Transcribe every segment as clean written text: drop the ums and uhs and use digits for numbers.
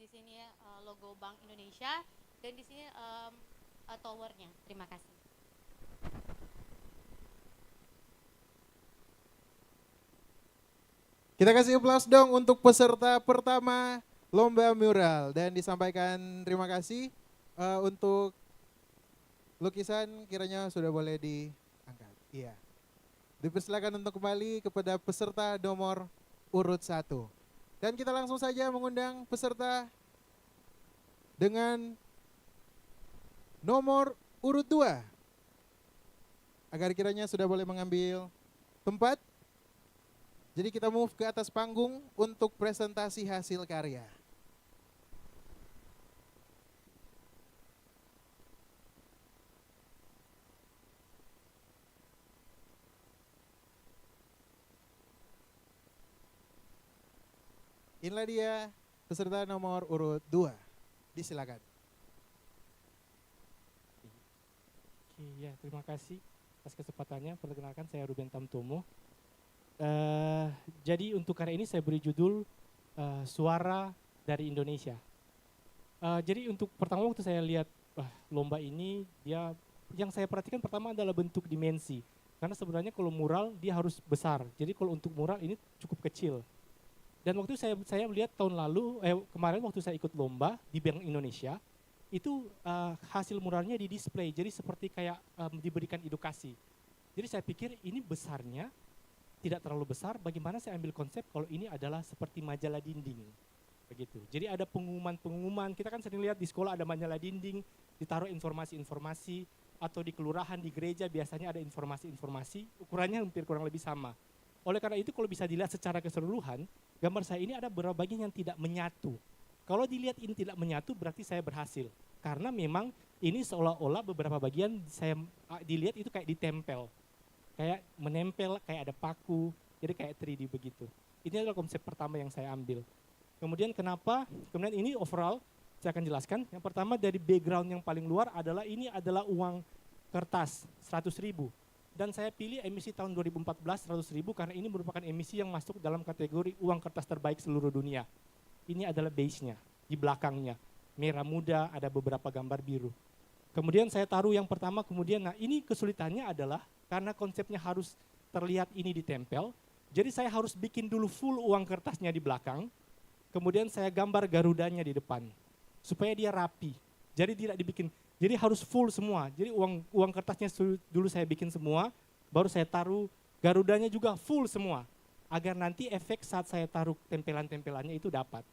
di sini logo Bank Indonesia dan di sini towernya. Terima kasih. Kita kasih aplaus dong untuk peserta pertama lomba mural dan disampaikan terima kasih untuk lukisan kiranya sudah boleh diangkat. Iya. Dipersilakan untuk kembali kepada peserta nomor urut 1. Dan kita langsung saja mengundang peserta dengan nomor urut 2. Agar kiranya sudah boleh mengambil tempat. Jadi kita move ke atas panggung untuk presentasi hasil karya. Inilah dia peserta nomor urut 2. Disilakan. Oke, ya, terima kasih atas kesempatannya. Perkenalkan, saya Ruben Tamtomo. Jadi untuk karya ini saya beri judul Suara dari Indonesia. Jadi untuk pertama waktu saya lihat lomba ini, yang saya perhatikan pertama adalah bentuk dimensi. Karena sebenarnya kalau mural dia harus besar. Jadi kalau untuk mural ini cukup kecil. Dan waktu saya melihat kemarin waktu saya ikut lomba di Bank Indonesia, itu hasil muralnya di display. Jadi seperti kayak diberikan edukasi. Jadi saya pikir ini besarnya tidak terlalu besar, bagaimana saya ambil konsep kalau ini adalah seperti majalah dinding. Begitu. Jadi ada pengumuman, kita kan sering lihat di sekolah ada majalah dinding, ditaruh informasi-informasi, atau di kelurahan, di gereja biasanya ada informasi-informasi, ukurannya hampir kurang lebih sama. Oleh karena itu kalau bisa dilihat secara keseluruhan, gambar saya ini ada beberapa bagian yang tidak menyatu. Kalau dilihat ini tidak menyatu berarti saya berhasil. Karena memang ini seolah-olah beberapa bagian saya dilihat itu kayak ditempel. Kayak menempel, kayak ada paku, jadi kayak 3D begitu. Ini adalah konsep pertama yang saya ambil. Kemudian kemudian ini overall, saya akan jelaskan. Yang pertama dari background yang paling luar adalah ini adalah uang kertas 100.000. Dan saya pilih emisi tahun 2014 100.000 karena ini merupakan emisi yang masuk dalam kategori uang kertas terbaik seluruh dunia. Ini adalah base-nya, di belakangnya. Merah muda, ada beberapa gambar biru. Kemudian saya taruh yang pertama, nah ini kesulitannya adalah karena konsepnya harus terlihat ini ditempel, jadi saya harus bikin dulu full uang kertasnya di belakang, kemudian saya gambar garudanya di depan, supaya dia rapi. Jadi tidak dibikin, jadi harus full semua. Jadi uang kertasnya dulu saya bikin semua, baru saya taruh garudanya juga full semua, agar nanti efek saat saya taruh tempelan-tempelannya itu dapat.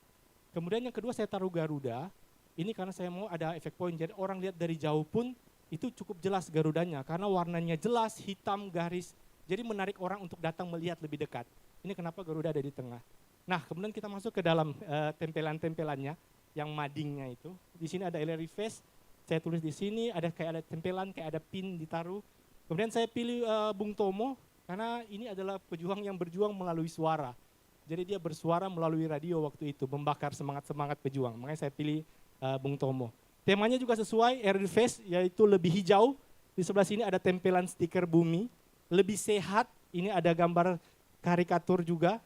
Kemudian yang kedua saya taruh garuda. Ini karena saya mau ada efek point, jadi orang lihat dari jauh pun itu cukup jelas garudanya, karena warnanya jelas, hitam, garis, jadi menarik orang untuk datang melihat lebih dekat. Ini kenapa garuda ada di tengah. Nah kemudian kita masuk ke dalam tempelan-tempelannya, yang madingnya itu. Di sini ada Ellery Face, saya tulis di sini, ada kayak ada tempelan, kayak ada pin ditaruh. Kemudian saya pilih Bung Tomo, karena ini adalah pejuang yang berjuang melalui suara. Jadi dia bersuara melalui radio waktu itu, membakar semangat-semangat pejuang. Makanya saya pilih Bung Tomo. Temanya juga sesuai, Ellery Face, yaitu lebih hijau. Di sebelah sini ada tempelan stiker bumi. Lebih sehat, ini ada gambar karikatur juga,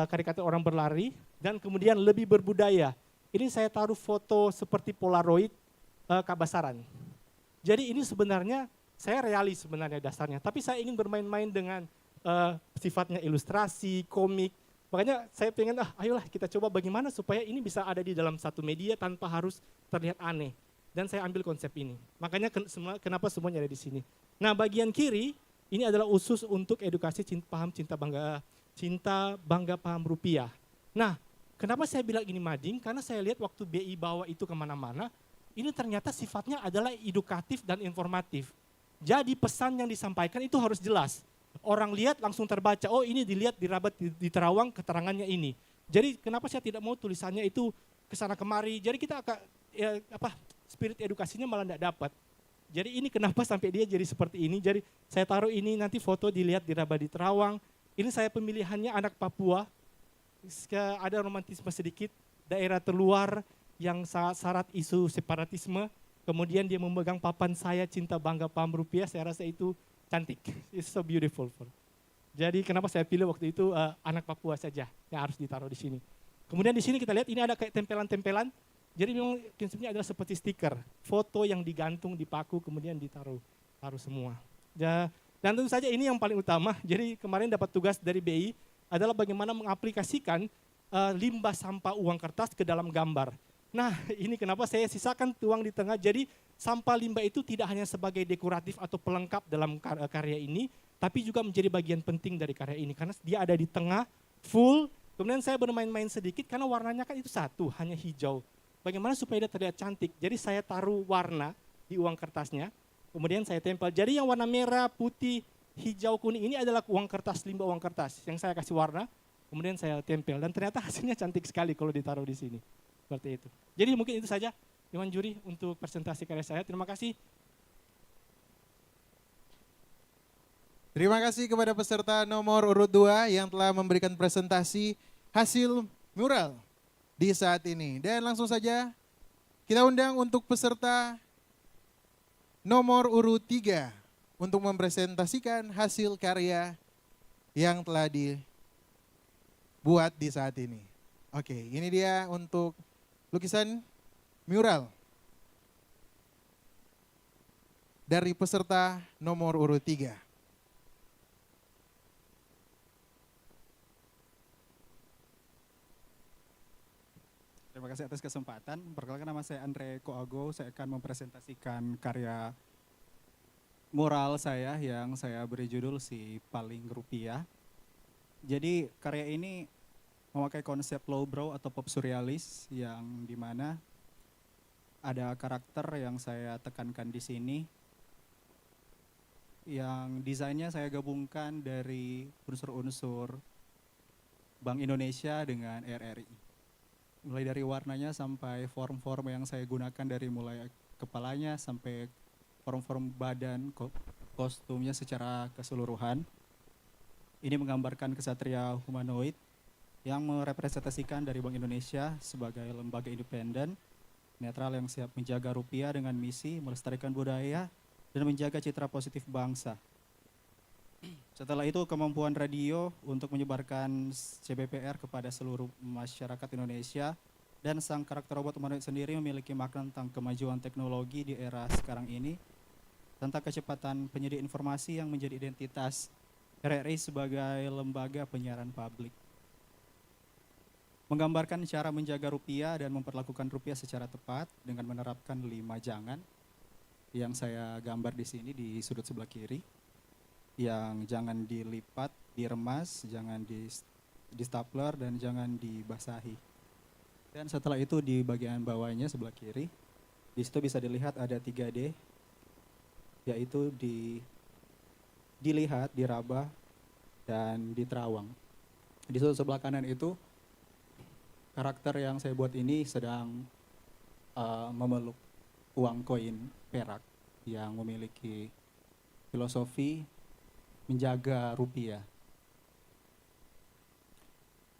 karikatur orang berlari. Dan kemudian lebih berbudaya. Ini saya taruh foto seperti Polaroid Kabasaran. Jadi ini sebenarnya, saya realis sebenarnya dasarnya. Tapi saya ingin bermain-main dengan sifatnya ilustrasi, komik. Makanya saya pengen, ayolah kita coba bagaimana supaya ini bisa ada di dalam satu media tanpa harus terlihat aneh. Dan saya ambil konsep ini. Makanya kenapa semuanya ada di sini. Nah bagian kiri, ini adalah khusus untuk edukasi cinta bangga paham rupiah. Nah kenapa saya bilang ini mading? Karena saya lihat waktu BI bawa itu kemana-mana, ini ternyata sifatnya adalah edukatif dan informatif. Jadi pesan yang disampaikan itu harus jelas. Orang lihat langsung terbaca, oh ini dilihat dirabat di terawang keterangannya ini. Jadi kenapa saya tidak mau tulisannya itu kesana kemari, jadi kita spirit edukasinya malah tidak dapat. Jadi ini kenapa sampai dia jadi seperti ini, jadi saya taruh ini nanti foto dilihat dirabat di terawang. Ini saya pemilihannya anak Papua, ada romantisme sedikit, daerah terluar yang syarat isu separatisme, kemudian dia memegang papan saya cinta bangga paham rupiah, saya rasa itu cantik, it's so beautiful. Jadi kenapa saya pilih waktu itu anak Papua saja yang harus ditaruh di sini. Kemudian di sini kita lihat ini ada kayak tempelan-tempelan. Jadi memang prinsipnya adalah seperti stiker, foto yang digantung, dipaku, kemudian taruh semua. Dan tentu saja ini yang paling utama. Jadi kemarin dapat tugas dari BI adalah bagaimana mengaplikasikan limbah sampah uang kertas ke dalam gambar. Nah, ini kenapa saya sisakan uang di tengah. Jadi sampah limbah itu tidak hanya sebagai dekoratif atau pelengkap dalam karya ini, tapi juga menjadi bagian penting dari karya ini karena dia ada di tengah full. Kemudian saya bermain-main sedikit karena warnanya kan itu satu, hanya hijau. Bagaimana supaya dia terlihat cantik? Jadi saya taruh warna di uang kertasnya, kemudian saya tempel. Jadi yang warna merah, putih, hijau, kuning ini adalah uang kertas, limbah uang kertas yang saya kasih warna, kemudian saya tempel. Dan ternyata hasilnya cantik sekali kalau ditaruh di sini. Seperti itu. Jadi mungkin itu saja Dewan Juri untuk presentasi karya saya. Terima kasih. Terima kasih kepada peserta nomor urut 2 yang telah memberikan presentasi hasil mural di saat ini. Dan langsung saja kita undang untuk peserta nomor urut 3 untuk mempresentasikan hasil karya yang telah dibuat di saat ini. Oke, ini dia untuk lukisan mural dari peserta nomor urut 3. Terima kasih atas kesempatan. Perkenalkan, nama saya Andre Koago. Saya akan mempresentasikan karya mural saya yang saya beri judul Si Paling Rupiah. Jadi karya ini memakai konsep lowbrow atau pop surrealis yang dimana ada karakter yang saya tekankan di sini. Yang desainnya saya gabungkan dari unsur-unsur Bank Indonesia dengan RRI. Mulai dari warnanya sampai form-form yang saya gunakan, dari mulai kepalanya sampai form-form badan, kostumnya secara keseluruhan. Ini menggambarkan kesatria humanoid yang merepresentasikan dari Bank Indonesia sebagai lembaga independen, netral yang siap menjaga rupiah dengan misi melestarikan budaya dan menjaga citra positif bangsa. Setelah itu kemampuan radio untuk menyebarkan CBPR kepada seluruh masyarakat Indonesia, dan sang karakter robot humanoid sendiri memiliki makna tentang kemajuan teknologi di era sekarang ini, tentang kecepatan penyedia informasi yang menjadi identitas RRI sebagai lembaga penyiaran publik. Menggambarkan cara menjaga rupiah dan memperlakukan rupiah secara tepat dengan menerapkan 5 jangan yang saya gambar di sini di sudut sebelah kiri. Yang jangan dilipat, diremas, jangan di stapler, dan jangan dibasahi. Dan setelah itu di bagian bawahnya sebelah kiri, di situ bisa dilihat ada 3D, yaitu dilihat, diraba, dan diterawang. Di sudut sebelah kanan itu, karakter yang saya buat ini sedang memeluk uang koin perak yang memiliki filosofi menjaga rupiah.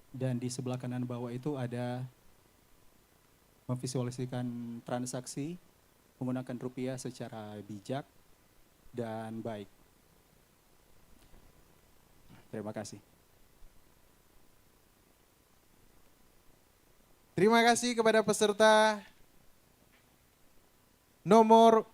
Dan di sebelah kanan bawah itu ada memvisualisasikan transaksi menggunakan rupiah secara bijak dan baik. Terima kasih. Terima kasih kepada peserta nomor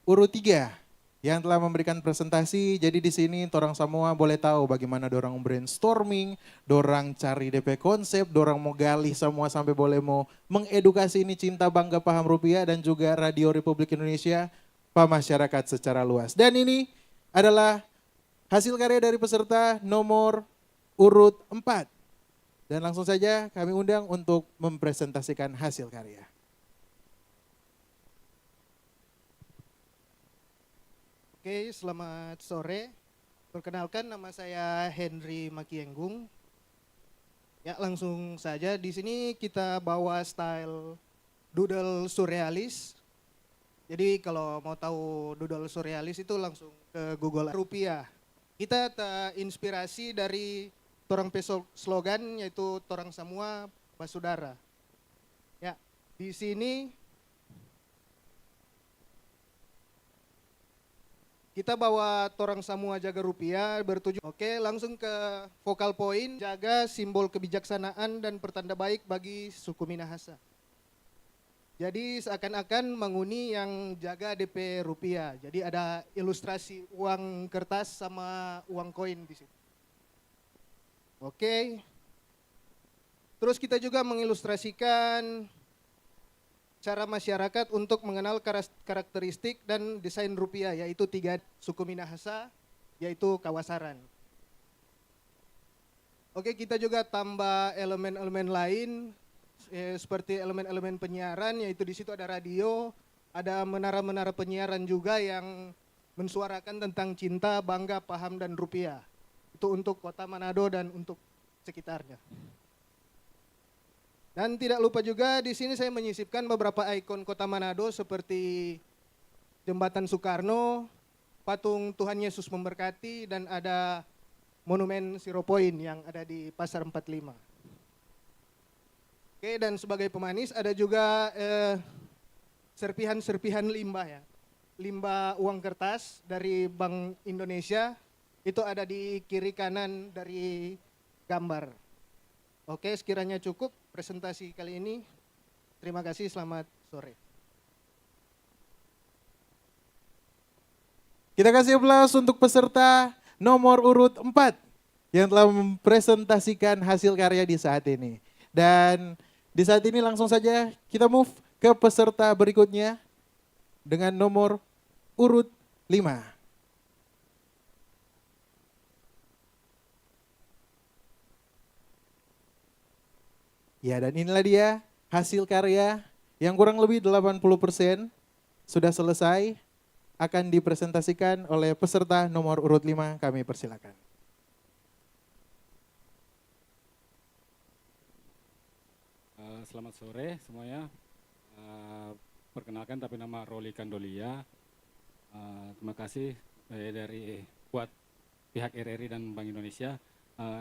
urut 3 yang telah memberikan presentasi. Jadi di sini torang semua boleh tahu bagaimana dorang brainstorming, dorang cari DP konsep, dorang mau gali semua sampai boleh mau mengedukasi ini cinta bangga paham rupiah dan juga Radio Republik Indonesia pak masyarakat secara luas. Dan ini adalah hasil karya dari peserta nomor urut 4. Dan langsung saja kami undang untuk mempresentasikan hasil karya. Oke, selamat sore. Perkenalkan, nama saya Henry Makienggung. Ya, langsung saja. Di sini kita bawa style doodle surrealis. Jadi kalau mau tahu doodle surrealis itu langsung ke Google rupiah. Kita terinspirasi dari torang slogan, yaitu torang semua basudara. Ya, di sini kita bawa torang semua jaga rupiah bertujuan. Oke, langsung ke vokal point, jaga simbol kebijaksanaan dan pertanda baik bagi suku Minahasa. Jadi seakan-akan menghuni yang jaga DP rupiah. Jadi ada ilustrasi uang kertas sama uang koin di situ. Oke. Terus kita juga mengilustrasikan cara masyarakat untuk mengenal karakteristik dan desain rupiah, yaitu 3 suku Minahasa, yaitu kawasaran. Oke, kita juga tambah elemen-elemen lain, seperti elemen-elemen penyiaran, yaitu di situ ada radio, ada menara-menara penyiaran juga yang mensuarakan tentang cinta, bangga, paham, dan rupiah. Itu untuk kota Manado dan untuk sekitarnya. Dan tidak lupa juga di sini saya menyisipkan beberapa ikon kota Manado seperti Jembatan Soekarno, patung Tuhan Yesus Memberkati, dan ada monumen Zero Point yang ada di Pasar 45. Oke, dan sebagai pemanis ada juga serpihan-serpihan limbah ya. Limbah uang kertas dari Bank Indonesia, itu ada di kiri kanan dari gambar. Oke, sekiranya cukup presentasi kali ini. Terima kasih, selamat sore. Kita kasih aplaus untuk peserta nomor urut 4 yang telah mempresentasikan hasil karya di saat ini. Dan di saat ini langsung saja kita move ke peserta berikutnya dengan nomor urut 5. Ya, dan inilah dia hasil karya yang kurang lebih 80% sudah selesai, akan dipresentasikan oleh peserta nomor urut 5, kami persilakan. Selamat sore semuanya. Perkenalkan, tapi nama Roli Kandolia. Terima kasih dari buat pihak RRI dan Bank Indonesia.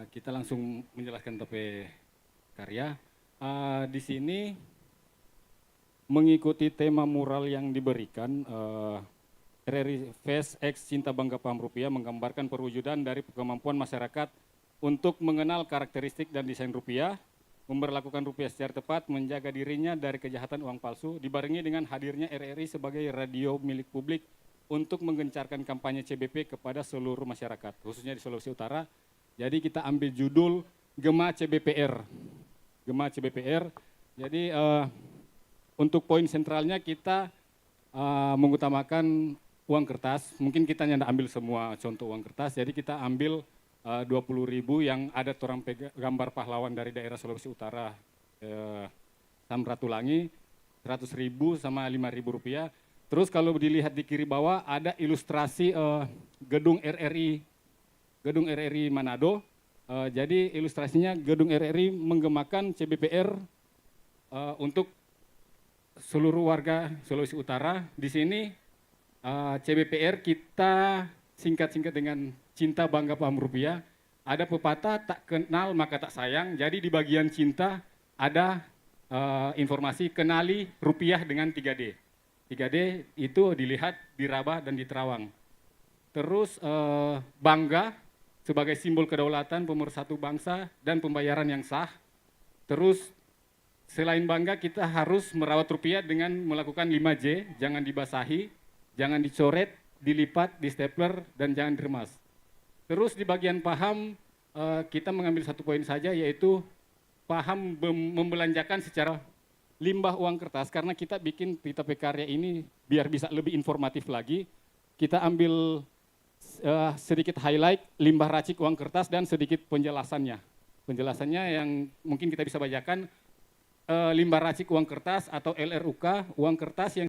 Kita langsung menjelaskan topik karya. Di sini mengikuti tema mural yang diberikan, RRI Fest X Cinta Bangga Paham Rupiah menggambarkan perwujudan dari kemampuan masyarakat untuk mengenal karakteristik dan desain rupiah, memperlakukan rupiah secara tepat, menjaga dirinya dari kejahatan uang palsu, dibarengi dengan hadirnya RRI sebagai radio milik publik untuk menggencarkan kampanye CBP kepada seluruh masyarakat, khususnya di Sulawesi Utara. Jadi kita ambil judul Gema CBPR. Gema CBPR. Jadi untuk poin sentralnya kita mengutamakan uang kertas. Mungkin kita tidak ambil semua contoh uang kertas, jadi kita ambil 20.000 yang ada torang gambar pahlawan dari daerah Sulawesi Utara, Samratulangi, 100.000 sama 5.000 rupiah. Terus kalau dilihat di kiri bawah ada ilustrasi gedung RRI Manado. Jadi ilustrasinya gedung RRI menggemakan CBPR untuk seluruh warga Sulawesi Utara. Di sini CBPR kita singkat-singkat dengan cinta bangga paham rupiah. Ada pepatah tak kenal maka tak sayang. Jadi di bagian cinta ada informasi kenali rupiah dengan 3D. 3D itu dilihat, diraba dan diterawang. Terus bangga sebagai simbol kedaulatan, pemersatu bangsa, dan pembayaran yang sah. Terus selain bangga kita harus merawat rupiah dengan melakukan 5J, jangan dibasahi, jangan dicoret, dilipat, di stapler, dan jangan diremas. Terus di bagian paham kita mengambil satu poin saja, yaitu paham membelanjakan secara limbah uang kertas, karena kita bikin Pita Pekarya ini biar bisa lebih informatif lagi. Kita ambil sedikit highlight limbah racik uang kertas dan sedikit penjelasannya. Penjelasannya yang mungkin kita bisa bacakan, limbah racik uang kertas atau LRUK, uang kertas yang